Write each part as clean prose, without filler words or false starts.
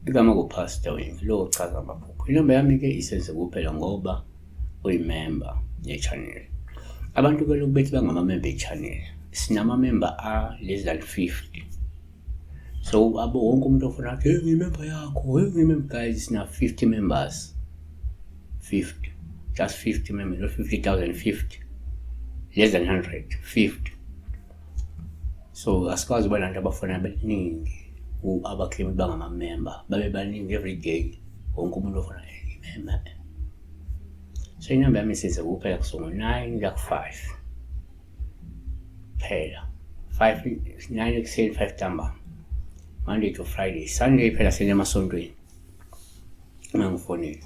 igama kuPastor Wing lo chaza amaphupho. Inamba yami-ke isenze kuphela ngoba uyimember ye-channel. Abantu-ke lokhu bethi bangamamember e-channel, sinamamember less than 50. So wonke umuntu ofuna athi hey ngiyimember yakho, hey ngiyimember. Guys, sina 50 members. 50, just 50 members, not 50,000, 50, less than 100, 50. So asikwazi uba nanto abafana abaningi abakhulumi bangamamember babe baningi every day, wonke umuntu ofuna imember. So inamba yami isenze kuphela kusongo 9 ku-5 phela, 9 ekuseni 5 ntambama, Monday to Friday. Sunday phela sene emasontweni mangifonile.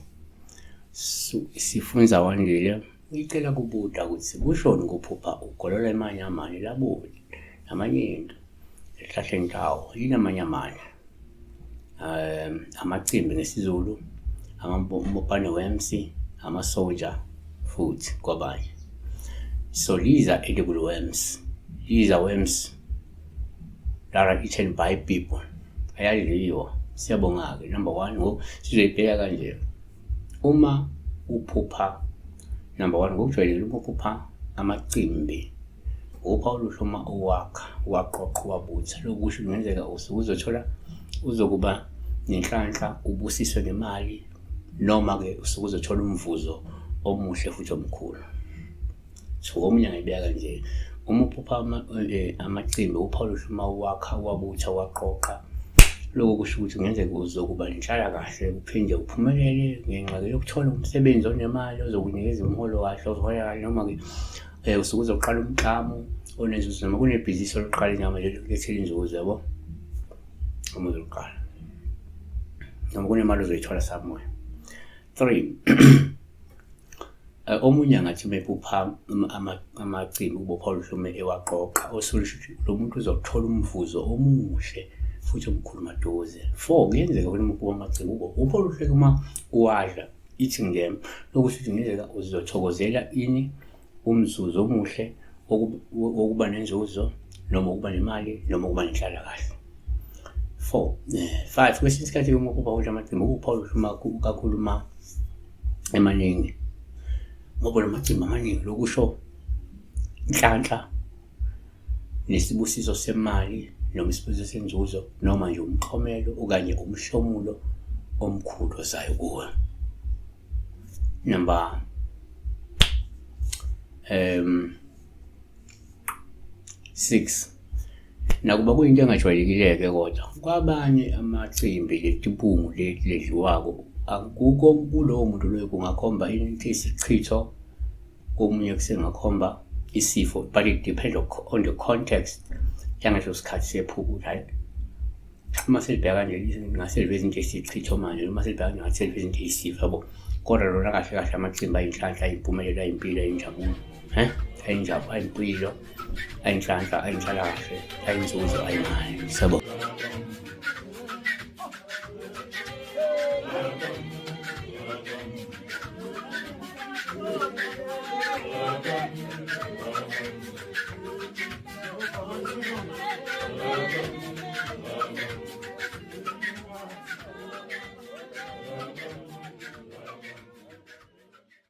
Sifunza wandile ngicela kubuda ukuthi kushoni kuphupha ugolola emanye amanye labudi namanye into ehlahleni tawo yini amanye amanye amacimbi ngesizulu, amambopane wemsi, ama-soldier futhi kwabanye. So these are edible worms. These are worms that are eaten by people. Ayadliwa. Siyabonga-ke. Number 1 sizoyibheka kanje. Uma uphupha, number 1 ngokujwayelekile uma uphupha amacimbi, upha olusho uma uwakha, waqoqa, wabutha. Lokhu kusho kungenzeka uzothola uzokuba nenhlanhla, ubusiswe ngemali, noma-ke uzothola umvuzo omuhle futhi omkhulu. So omunye ngibeka kanje, uma uphupha amacimbi, upha olusho uma uwakha, wabutha, waqoqa. Lokho kusho ukuthi kungenzeka uzokuba nenhlala kahle, uphinde uphumelele ngenxa yokuthola umsebenzi onemali ozokunikeza umholo kahle, ozohola kahle, noma-ke uzoqala umklamo onenzuzo, noma kunebhizinisi oluqala inyama lethela inzuzo, yabo, uma uzoqala, noma kunemali ozoyithola somewhere. 3 omunye angathi mephupha amacimbi ubopha olusho ewaqoqa, osulisho ukuthi lo muntu uzothola umvuzo omuhle futhi omkhulu maduze. 4 kuyenzeka uma uphupha amacimbi upha olusho uma uwadla, eating them. Lokhu futhi kungenzeka uzothokozela ini umzuzu omuhle wokuba nenzuzo, noma ukuba nemali, noma ukuba nenhlala kahle. 5 kwesinye isikhathi uma uphupha amacimbi upha olusho uma kakhuluma emaningi, ngoba amacimbi amaningi lokusho inhlanhla nesibusiso semali, noma isibusiso senzuzo, noma nje umxhomelo okanye umhlomulo omkhulu ozayo kuwe. Number 6 nakuba kuyinto engajwayelekile-ke kodwa kwabanye amacimbi letibungu ledliwako akukho kulowo muntu loyo kungakhomba isichitho, komunye kusengakhomba isifo, but it depends on the context yangaleso sikhathi sephupho, right? Uma selibheka nje ngaseliveza into esichitho manje, uma selibheka nje ngaseliveza into isifo, yabo. Kodwa lona kahle kahle amacimbi ayinhlanhla, ayimpumelelo, ayimpilo, ayinjabulo, ayimpilo, ayinhlanhla, ayinhlala kahle, ayinzuzo, ayimali. Siyabonga.